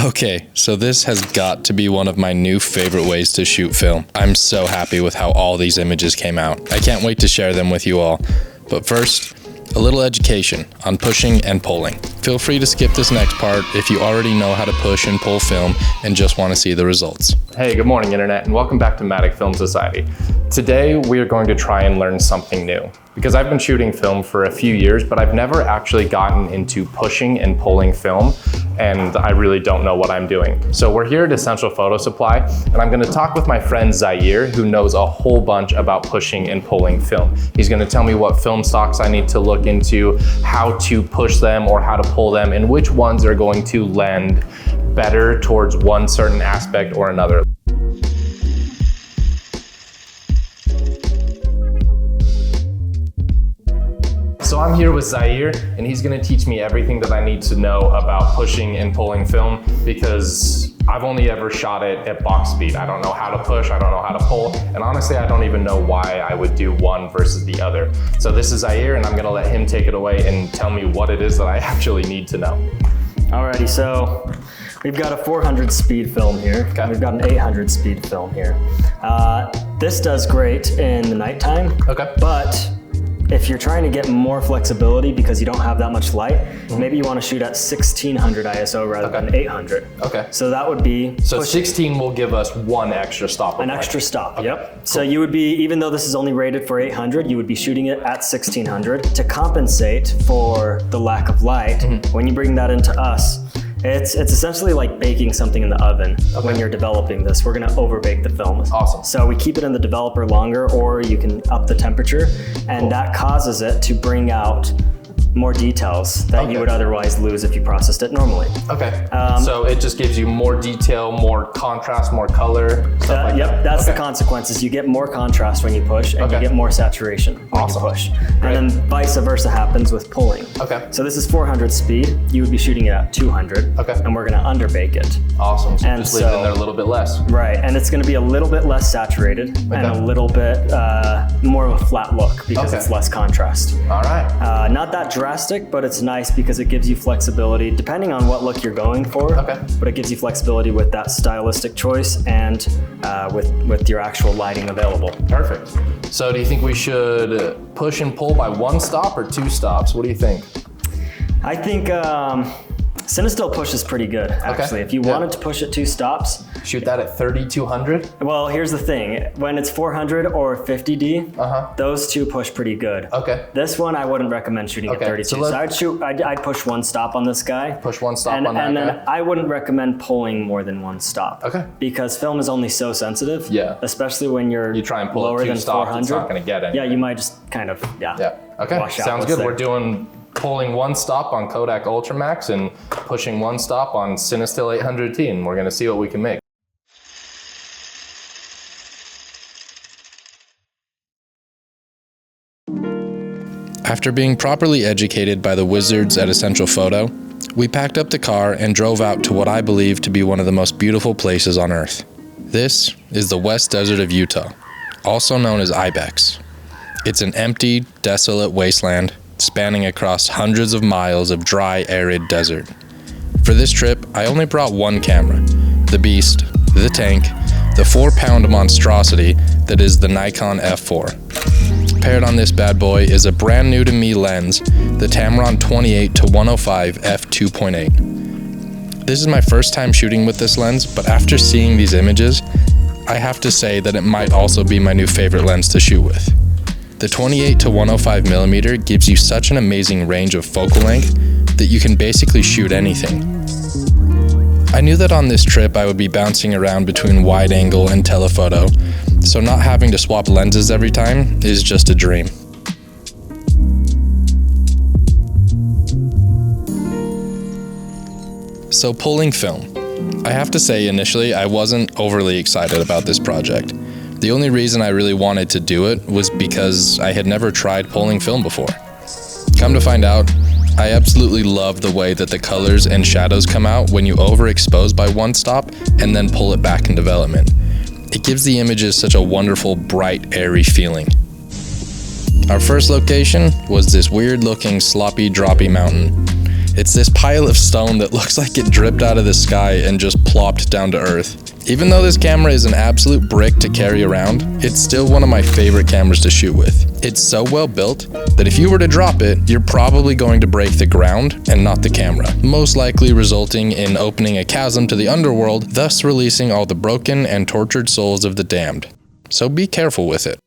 Okay, so this has got to be one of my new favorite ways to shoot film. I'm so happy with how all these images came out. I can't wait to share them with you all. But first, a little education on pushing and pulling. Feel free to skip this next part if you already know how to push and pull film and just want to see the results. Hey, good morning, Internet, and welcome back to Matic Film Society. Today, we are going to try and learn something new. Because I've been shooting film for a few years, but I've never actually gotten into pushing and pulling film, and I really don't know what I'm doing. So we're here at Essential Photo Supply, and I'm gonna talk with my friend Zaire, who knows a whole bunch about pushing and pulling film. He's gonna tell me what film stocks I need to look into, how to push them or how to pull them, and which ones are going to lend better towards one certain aspect or another. So I'm here with Zaire, and he's gonna teach me everything that I need to know about pushing and pulling film, because I've only ever shot it at box speed. I don't know how to push, I don't know how to pull, and honestly, I don't even know why I would do one versus the other. So this is Zaire, and I'm gonna let him take it away and tell me what it is that I actually need to know. Alrighty, so we've got a 400 speed film here. Okay. We've got an 800 speed film here. This does great in the nighttime, Okay. but if you're trying to get more flexibility because you don't have that much light, maybe you want to shoot at 1600 ISO rather than 800. Okay. So that would be So 16 will give us one extra stop. an extra stop. Okay. Yep. So you would be, even though this is only rated for 800, you would be shooting it at 1600 to compensate for the lack of light. When you bring that into us, it's essentially like baking something in the oven. When you're developing this. We're gonna over bake the film. Awesome. So we keep it in the developer longer, or you can up the temperature, and that causes it to bring out more details that you would otherwise lose if you processed it normally. Okay. So it just gives you more detail, more contrast, more color, stuff like that. That's the consequences. You get more contrast when you push, and you get more saturation when you push. Great. And then vice versa happens with pulling. Okay. So this is 400 speed. You would be shooting it at 200. Okay. And we're gonna underbake it. Awesome. So And just leave it in there a little bit less. Right, and it's gonna be a little bit less saturated and a little bit more of a flat look because it's less contrast. All right. Not that drastic, but it's nice because it gives you flexibility depending on what look you're going for. Okay. But it gives you flexibility with that stylistic choice and with your actual lighting available. Perfect. So do you think we should push and pull by one stop or two stops? What do you think? I think Cinestill push is pretty good, actually. If you wanted to push at two stops, Shoot that at 3200? well, here's the thing. When it's 400 or 50D, those two push pretty good. Okay. This one, I wouldn't recommend shooting at 32. So I'd push one stop on this guy. Push one stop And on that then guy? I wouldn't recommend pulling more than one stop. Okay. Because film is only so sensitive. Yeah. Especially when you're You try and pull lower at two than stops, 400. it's not gonna get anything. Yeah, you might just kind of, Yeah. Okay. wash out Sounds what's good. there. We're doing pulling one stop on Kodak Ultramax and pushing one stop on Cinestill 800T, and we're gonna see what we can make. After being properly educated by the wizards at Essential Photo, we packed up the car and drove out to what I believe to be one of the most beautiful places on Earth. This is the West Desert of Utah, also known as Ibex. It's an empty, desolate wasteland spanning across hundreds of miles of dry, arid desert. For this trip, I only brought one camera, the beast, the tank, the 4-pound monstrosity that is the Nikon F4. Paired on this bad boy is a brand new to me lens, the Tamron 28-105 f2.8. This is my first time shooting with this lens, but after seeing these images, I have to say that it might also be my new favorite lens to shoot with. The 28-105mm gives you such an amazing range of focal length that you can basically shoot anything. I knew that on this trip I would be bouncing around between wide angle and telephoto, so not having to swap lenses every time is just a dream. So pulling film. I have to say initially I wasn't overly excited about this project. The only reason I really wanted to do it was because I had never tried pulling film before. Come to find out, I absolutely love the way that the colors and shadows come out when you overexpose by one stop and then pull it back in development. It gives the images such a wonderful, bright, airy feeling. Our first location was this weird looking sloppy droppy mountain. It's this pile of stone that looks like it dripped out of the sky and just plopped down to earth. Even though this camera is an absolute brick to carry around, it's still one of my favorite cameras to shoot with. It's so well built that if you were to drop it, you're probably going to break the ground and not the camera, most likely resulting in opening a chasm to the underworld, thus releasing all the broken and tortured souls of the damned. So be careful with it.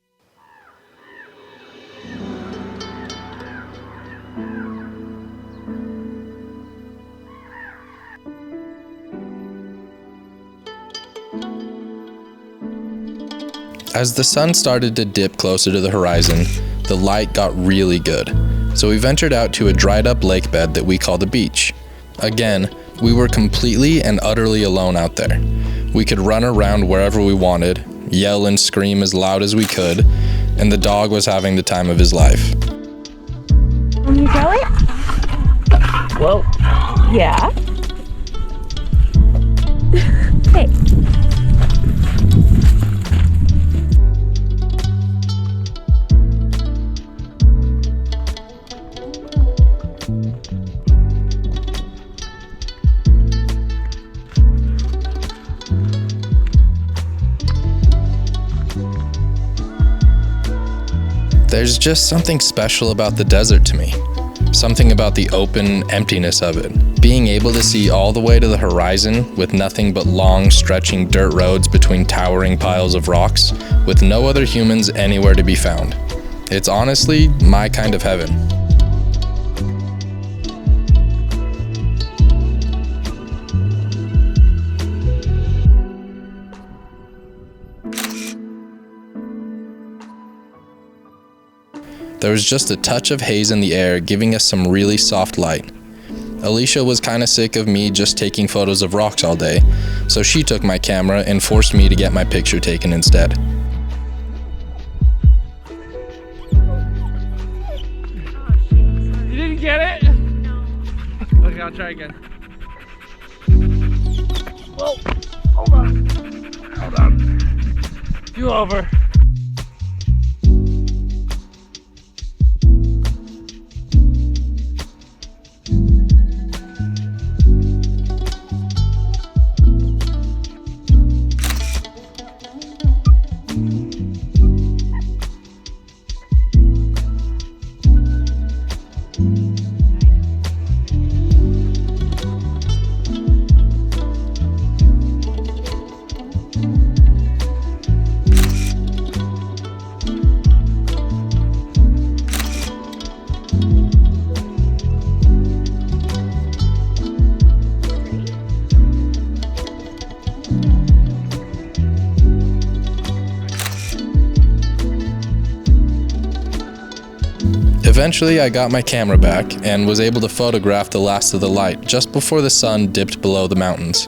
As the sun started to dip closer to the horizon, the light got really good, so we ventured out to a dried up lake bed that we call the beach. Again, we were completely and utterly alone out there. We could run around wherever we wanted, yell and scream as loud as we could, and the dog was having the time of his life. Can you throw it? Whoa. Yeah. Hey. There's just something special about the desert to me. Something about the open emptiness of it. Being able to see all the way to the horizon with nothing but long, stretching dirt roads between towering piles of rocks, with no other humans anywhere to be found. It's honestly my kind of heaven. There was just a touch of haze in the air, giving us some really soft light. Alicia was kinda sick of me just taking photos of rocks all day, so she took my camera and forced me to get my picture taken instead. You didn't get it? No. Okay, I'll try again. Whoa, hold on. Hold on. You over. Eventually, I got my camera back and was able to photograph the last of the light just before the sun dipped below the mountains.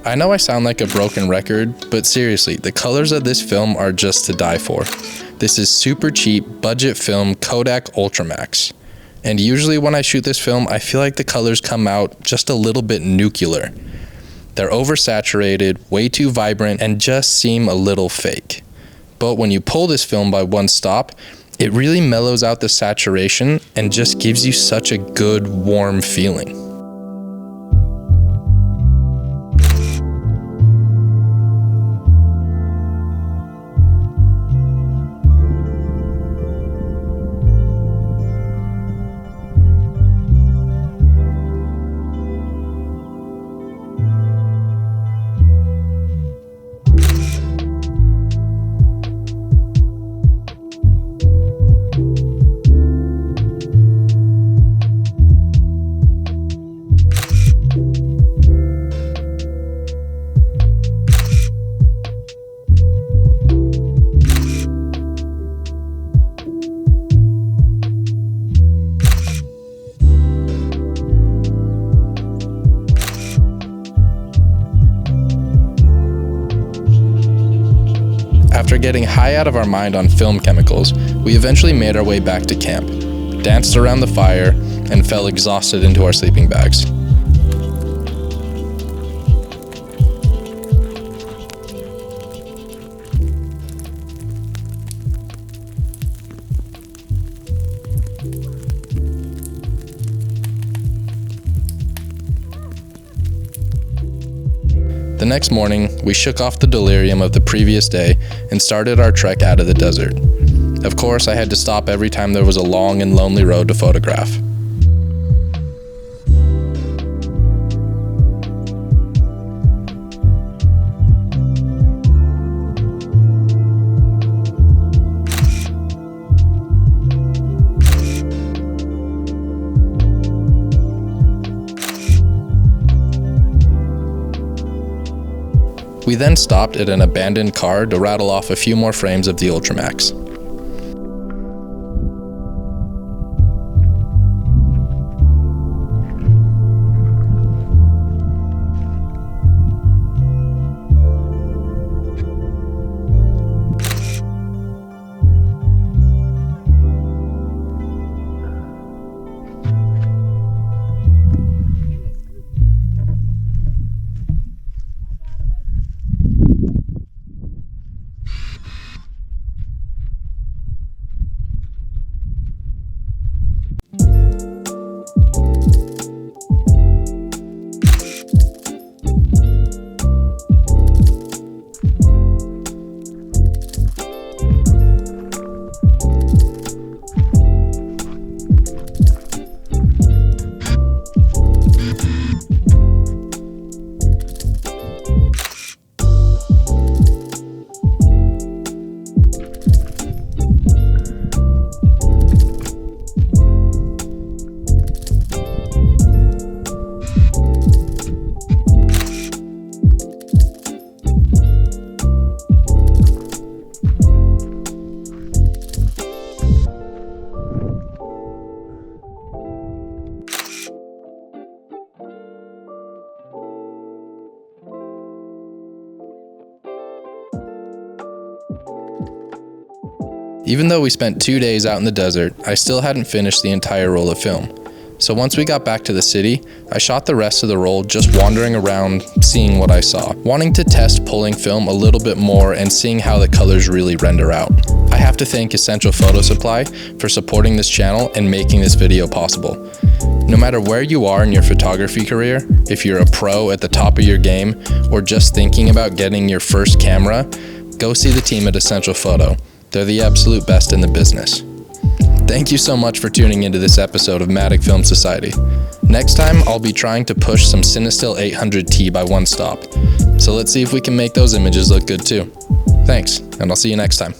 I know I sound like a broken record, but seriously, the colors of this film are just to die for. This is super cheap, budget film Kodak Ultramax. And usually when I shoot this film, I feel like the colors come out just a little bit nuclear. They're oversaturated, way too vibrant, and just seem a little fake. But when you pull this film by one stop, it really mellows out the saturation and just gives you such a good, warm feeling. After getting high out of our mind on film chemicals, we eventually made our way back to camp, danced around the fire, and fell exhausted into our sleeping bags. The next morning, we shook off the delirium of the previous day and started our trek out of the desert. Of course, I had to stop every time there was a long and lonely road to photograph. We then stopped at an abandoned car to rattle off a few more frames of the Ultramax. Even though we spent 2 days out in the desert, I still hadn't finished the entire roll of film. So once we got back to the city, I shot the rest of the roll just wandering around, seeing what I saw, wanting to test pulling film a little bit more and seeing how the colors really render out. I have to thank Essential Photo Supply for supporting this channel and making this video possible. No matter where you are in your photography career, if you're a pro at the top of your game, or just thinking about getting your first camera, go see the team at Essential Photo. They're the absolute best in the business. Thank you so much for tuning into this episode of Matic Film Society. Next time, I'll be trying to push some Cinestill 800T by one stop. So let's see if we can make those images look good too. Thanks, and I'll see you next time.